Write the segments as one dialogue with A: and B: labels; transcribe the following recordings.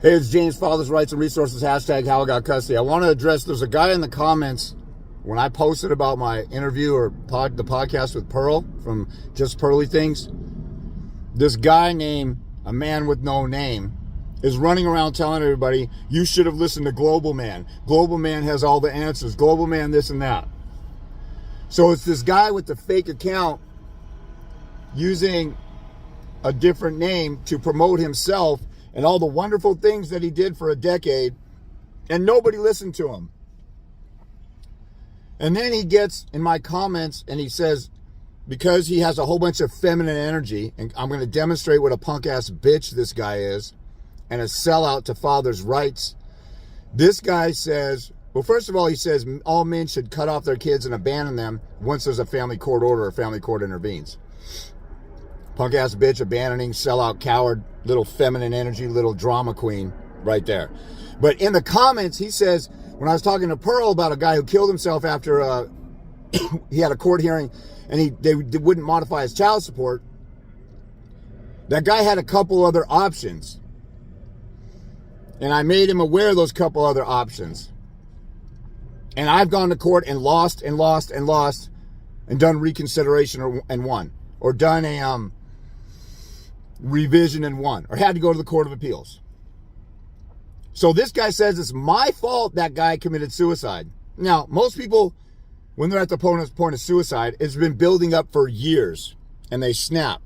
A: Hey, it's James, Fathers, Rights, and Resources, hashtag how I got custody. I want to address, there's a guy in the comments when I posted about my interview or the podcast with Pearl from Just Pearly Things. This guy named A Man With No Name is running around telling everybody, you should have listened to GlobalMan. GlobalMan has all the answers. GlobalMan this and that. So it's this guy with the fake account using a different name to promote himself and all the wonderful things that he did for a decade, and nobody listened to him. And then he gets in my comments and he says, because he has a whole bunch of feminine energy, and I'm going to demonstrate what a punk-ass bitch this guy is, and a sellout to father's rights. This guy says, well, first of all, he says all men should cut off their kids and abandon them once there's a family court order or family court intervenes. Punk-ass bitch, abandoning, sellout, coward, little feminine energy, little drama queen right there. But in the comments, he says, when I was talking to Pearl about a guy who killed himself after he had a court hearing and they wouldn't modify his child support, that guy had a couple other options. And I made him aware of those couple other options. And I've gone to court and lost and lost and lost and done reconsideration and won. Or done a revision and won. Or had to go to the Court of Appeals. So this guy says it's my fault that guy committed suicide. Now, most people, when they're at the point of suicide, it's been building up for years. And they snap.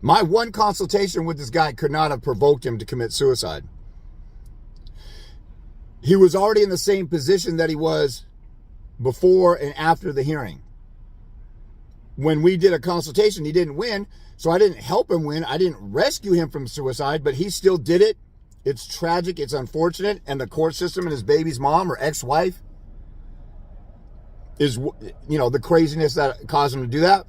A: My one consultation with this guy could not have provoked him to commit suicide. He was already in the same position that he was before and after the hearing. When we did a consultation, he didn't win, so I didn't help him win. I didn't rescue him from suicide, but he still did it. It's tragic, it's unfortunate, and the court system and his baby's mom or ex-wife is, the craziness that caused him to do that.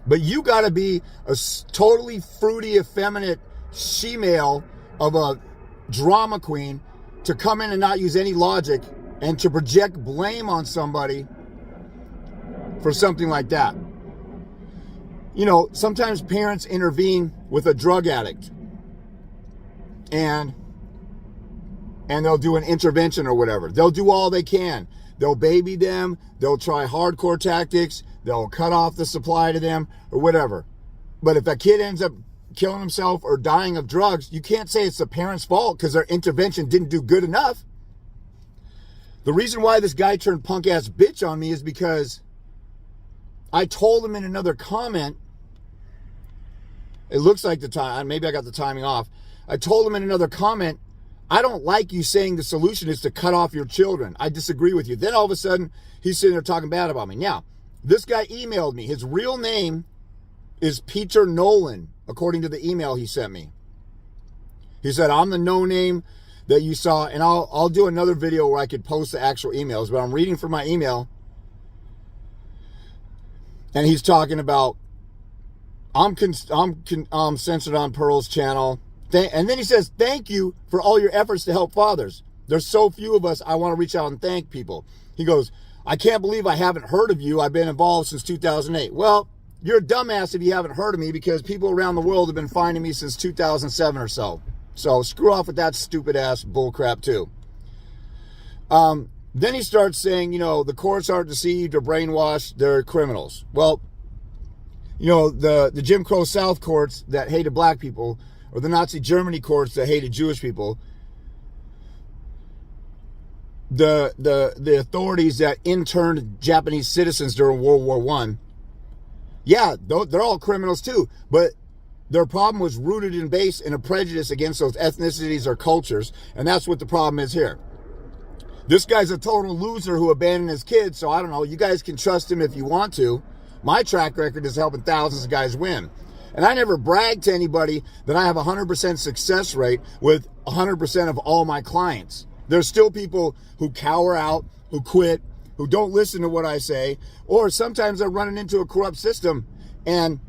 A: But you got to be a totally fruity, effeminate she-male of a drama queen to come in and not use any logic and to project blame on somebody for something like that. Sometimes parents intervene with a drug addict and they'll do an intervention or whatever. They'll do all they can. They'll baby them. They'll try hardcore tactics. They'll cut off the supply to them or whatever. But if a kid ends up killing himself or dying of drugs, you can't say it's the parent's fault because their intervention didn't do good enough. The reason why this guy turned punk-ass bitch on me is because I told him in another comment, it looks like the time, maybe I got the timing off. I told him in another comment, I don't like you saying the solution is to cut off your children. I disagree with you. Then all of a sudden, he's sitting there talking bad about me. Now, this guy emailed me. His real name is Peter Nolan, according to the email he sent me. He said, I'm the no name that you saw, and I'll do another video where I could post the actual emails, but I'm reading from my email. And he's talking about, I'm censored on Pearl's channel. And then he says, thank you for all your efforts to help fathers. There's so few of us, I want to reach out and thank people. He goes, I can't believe I haven't heard of you. I've been involved since 2008. Well, you're a dumbass if you haven't heard of me because people around the world have been finding me since 2007 or so. So screw off with that stupid ass bullcrap too. Then he starts saying, the courts aren't deceived or brainwashed. They're criminals. Well, the Jim Crow South courts that hated black people, or the Nazi Germany courts that hated Jewish people, the authorities that interned Japanese citizens during World War I, yeah, they're all criminals too, but their problem was rooted and based in a prejudice against those ethnicities or cultures, and that's what the problem is here. This guy's a total loser who abandoned his kids, so I don't know, you guys can trust him if you want to. My track record is helping thousands of guys win. And I never brag to anybody that I have a 100% success rate with 100% of all my clients. There's still people who cower out, who quit, who don't listen to what I say, or sometimes they're running into a corrupt system. And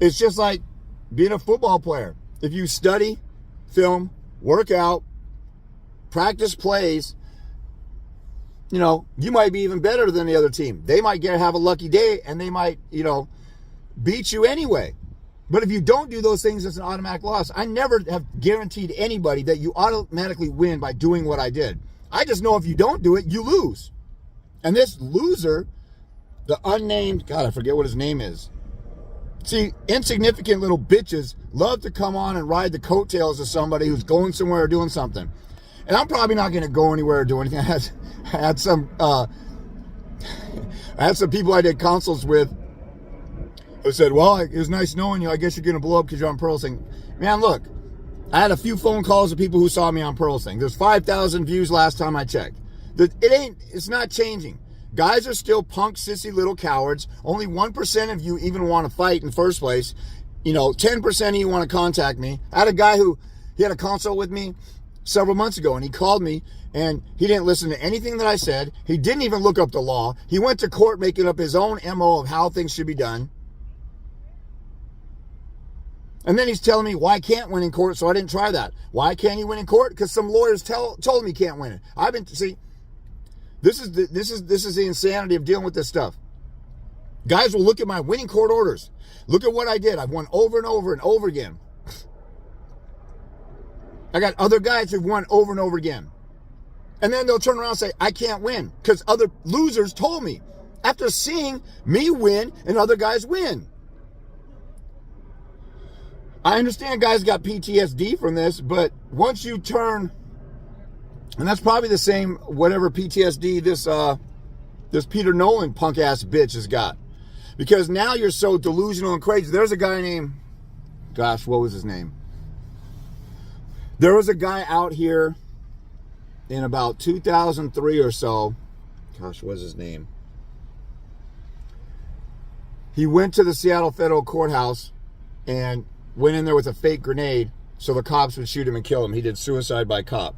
A: it's just like being a football player. If you study, film, work out, practice plays, you might be even better than the other team. They might have a lucky day and they might, beat you anyway. But if you don't do those things, it's an automatic loss. I never have guaranteed anybody that you automatically win by doing what I did. I just know if you don't do it, you lose. And this loser, the unnamed, God, I forget what his name is. See, insignificant little bitches love to come on and ride the coattails of somebody who's going somewhere or doing something. And I'm probably not going to go anywhere or do anything. I had some people I did consults with who said, well, it was nice knowing you. I guess you're going to blow up because you're on Pearl Thing. Man, look, I had a few phone calls of people who saw me on Pearl Thing. There's 5,000 views last time I checked. It's not changing. Guys are still punk, sissy little cowards. Only 1% of you even want to fight in the first place. 10% of you want to contact me. I had a guy he had a consult with me several months ago, and he called me, and he didn't listen to anything that I said. He didn't even look up the law. He went to court making up his own MO of how things should be done. And then he's telling me, why I can't win in court, so I didn't try that. Why can't he win in court? Because some lawyers told him he can't win it. This is the insanity of dealing with this stuff. Guys will look at my winning court orders. Look at what I did. I've won over and over and over again. I got other guys who've won over and over again. And then they'll turn around and say, I can't win because other losers told me after seeing me win and other guys win. I understand guys got PTSD from this, but once you turn, and that's probably the same whatever PTSD this Peter Nolan punk ass bitch has got, because now you're so delusional and crazy. There's a guy named, gosh, what was his name? There was a guy out here in about 2003 or so. Gosh, what was his name? He went to the Seattle Federal Courthouse and went in there with a fake grenade so the cops would shoot him and kill him. He did suicide by cop.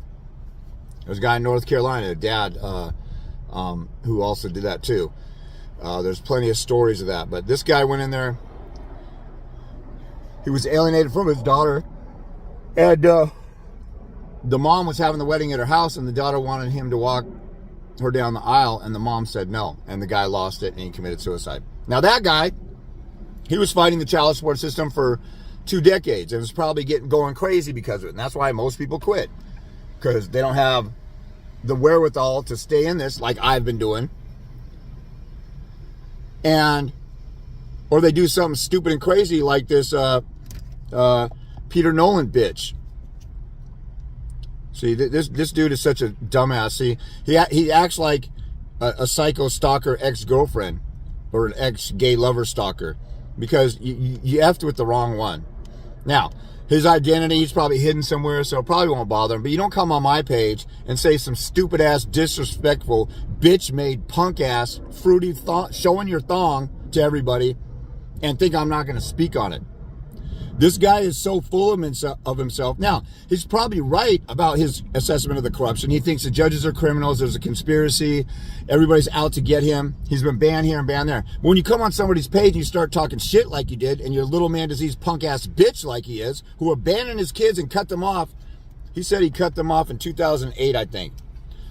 A: There's a guy in North Carolina, a dad, who also did that too. There's plenty of stories of that. But this guy went in there. He was alienated from his daughter. And the mom was having the wedding at her house, and the daughter wanted him to walk her down the aisle, and the mom said no. And the guy lost it, and he committed suicide. Now that guy, he was fighting the child support system for 2 decades and was probably going crazy because of it. And that's why most people quit, because they don't have the wherewithal to stay in this like I've been doing. Or they do something stupid and crazy like this Peter Nolan bitch. See, this dude is such a dumbass. See, he acts like a psycho stalker ex-girlfriend or an ex-gay lover stalker because you effed with the wrong one. Now, his identity, he's probably hidden somewhere, so it probably won't bother him. But you don't come on my page and say some stupid-ass, disrespectful, bitch-made, punk-ass, fruity showing your thong to everybody and think I'm not going to speak on it. This guy is so full of himself. Now, he's probably right about his assessment of the corruption. He thinks the judges are criminals. There's a conspiracy. Everybody's out to get him. He's been banned here and banned there. But when you come on somebody's page and you start talking shit like you did, and you're a little man disease punk-ass bitch like he is, who abandoned his kids and cut them off. He said he cut them off in 2008, I think.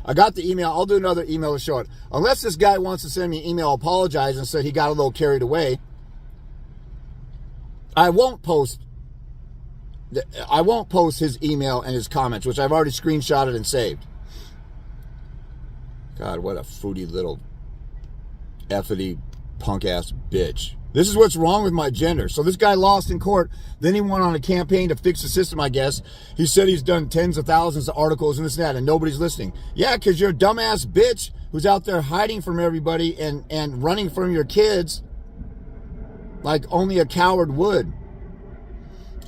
A: I got the email. I'll do another email to show it. Unless this guy wants to send me an email apologizing and said he got a little carried away, I won't post his email and his comments, which I've already screenshotted and saved. God, what a fruity little effity punk-ass bitch. This is what's wrong with my gender. So this guy lost in court. Then he went on a campaign to fix the system, I guess. He said he's done tens of thousands of articles and this and that, and nobody's listening. Yeah, because you're a dumbass bitch who's out there hiding from everybody and running from your kids like only a coward would.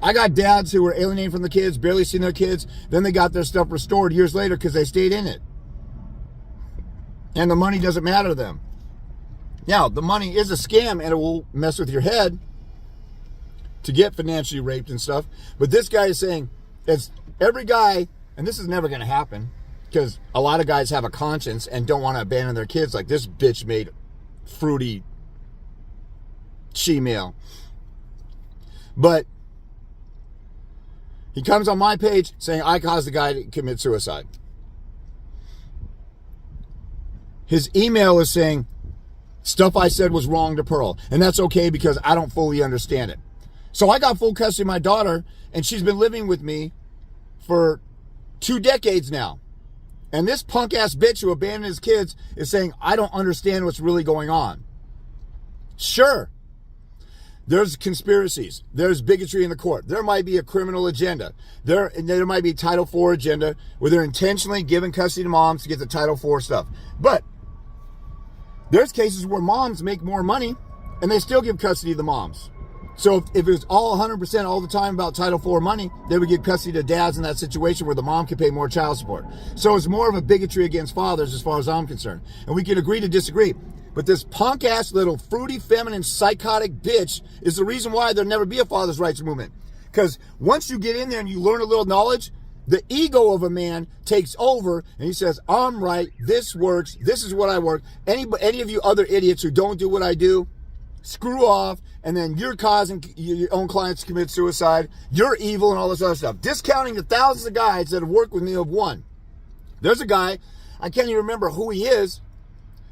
A: I got dads who were alienated from the kids, barely seen their kids. Then they got their stuff restored years later because they stayed in it. And the money doesn't matter to them. Now, the money is a scam and it will mess with your head to get financially raped and stuff. But this guy is saying, it's every guy, and this is never going to happen because a lot of guys have a conscience and don't want to abandon their kids like this bitch made fruity she-male. But he comes on my page saying I caused the guy to commit suicide. His email is saying stuff I said was wrong to Pearl. And that's okay because I don't fully understand it. So I got full custody of my daughter, and she's been living with me for 2 decades now. And this punk ass bitch who abandoned his kids is saying, I don't understand what's really going on. Sure, there's conspiracies. There's bigotry in the court. There might be a criminal agenda. There might be a Title IV agenda where they're intentionally giving custody to moms to get the Title IV stuff. But there's cases where moms make more money and they still give custody to the moms. So if it was all 100% all the time about Title IV money, they would give custody to dads in that situation where the mom could pay more child support. So it's more of a bigotry against fathers as far as I'm concerned. And we can agree to disagree. But this punk-ass little fruity, feminine, psychotic bitch is the reason why there'll never be a father's rights movement. Because once you get in there and you learn a little knowledge, the ego of a man takes over and he says, I'm right, this works, this is what I work. Any of you other idiots who don't do what I do, screw off, and then you're causing your own clients to commit suicide. You're evil and all this other stuff. Discounting the thousands of guys that have worked with me of one. There's a guy, I can't even remember who he is.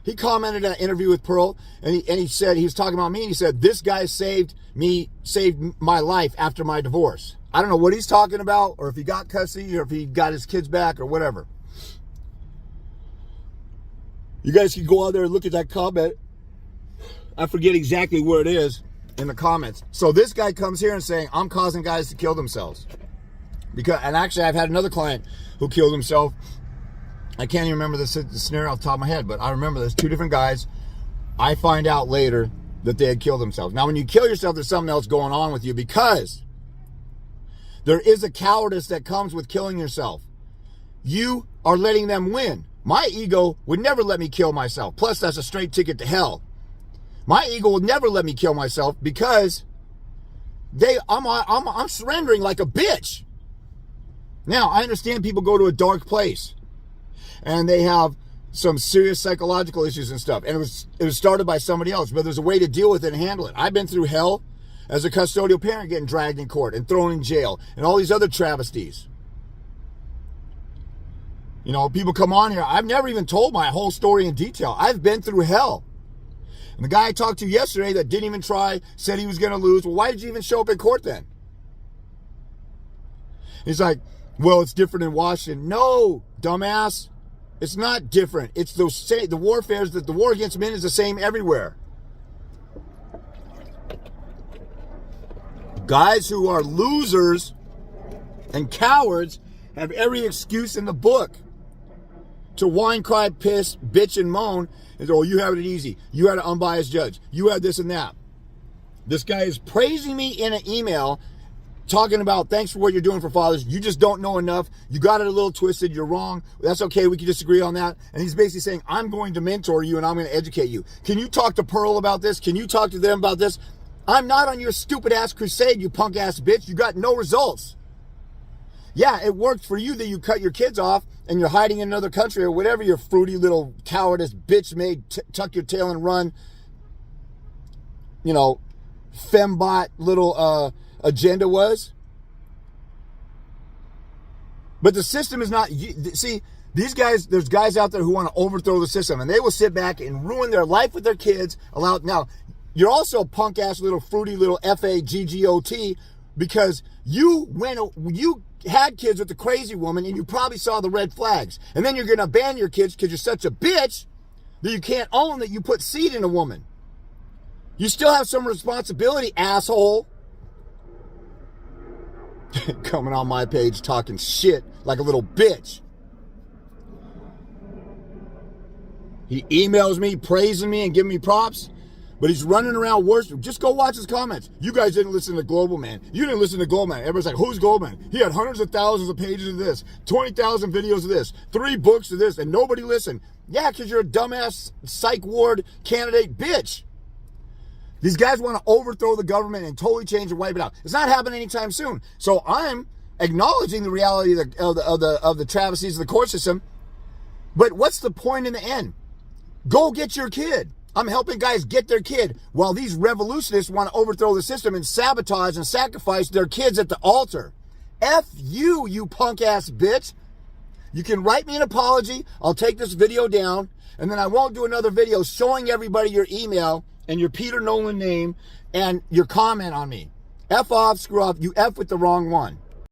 A: He commented in an interview with Pearl, and he said, he was talking about me, and he said, this guy saved my life after my divorce. I don't know what he's talking about, or if he got custody, or if he got his kids back, or whatever. You guys can go out there and look at that comment. I forget exactly where it is in the comments. So this guy comes here and saying, I'm causing guys to kill themselves. And actually, I've had another client who killed himself. I can't even remember the scenario off the top of my head, but I remember there's 2 different guys. I find out later that they had killed themselves. Now, when you kill yourself, there's something else going on with you, because there is a cowardice that comes with killing yourself. You are letting them win. My ego would never let me kill myself. Plus, that's a straight ticket to hell. My ego will never let me kill myself because I'm surrendering like a bitch. Now, I understand people go to a dark place and they have some serious psychological issues and stuff. And it was started by somebody else, but there's a way to deal with it and handle it. I've been through hell as a custodial parent, getting dragged in court and thrown in jail and all these other travesties. You know, people come on here. I've never even told my whole story in detail. I've been through hell. And the guy I talked to yesterday that didn't even try, said he was going to lose. Well, why did you even show up in court then? He's like, well, it's different in Washington. No, dumbass. It's not different. It's the warfares, that the war against men is the same everywhere. Guys who are losers and cowards have every excuse in the book to whine, cry, piss, bitch, and moan. And oh, you have it easy. You had an unbiased judge. You had this and that. This guy is praising me in an email, talking about thanks for what you're doing for fathers. You just don't know enough. You got it a little twisted. You're wrong. That's okay. We can disagree on that. And he's basically saying, I'm going to mentor you and I'm going to educate you. Can you talk to Pearl about this? Can you talk to them about this? I'm not on your stupid ass crusade, you punk ass bitch. You got no results. Yeah, it worked for you that you cut your kids off and you're hiding in another country or whatever your fruity little cowardice bitch made, tuck your tail and run, you know, fembot little agenda was. But the system is not, see, these guys, there's guys out there who want to overthrow the system and they will sit back and ruin their life with their kids. Now, you're also a punk ass little fruity little FAGGOT because you had kids with the crazy woman and you probably saw the red flags. And then you're going to abandon your kids because you're such a bitch that you can't own that you put seed in a woman. You still have some responsibility, asshole. Coming on my page talking shit like a little bitch. He emails me, praising me and giving me props. But he's running around worse. Just go watch his comments. You guys didn't listen to GlobalMan. You didn't listen to GlobalMan. Everybody's like, who's GlobalMan? He had hundreds of thousands of pages of this, 20,000 videos of this, 3 books of this, and nobody listened. Yeah, because you're a dumbass psych ward candidate bitch. These guys want to overthrow the government and totally change and wipe it out. It's not happening anytime soon. So I'm acknowledging the reality of the travesties of the court system. But what's the point in the end? Go get your kid. I'm helping guys get their kid while these revolutionists want to overthrow the system and sabotage and sacrifice their kids at the altar. F you, you punk ass bitch. You can write me an apology. I'll take this video down and then I won't do another video showing everybody your email and your Peter Nolan name and your comment on me. F off, screw off. You F with the wrong one.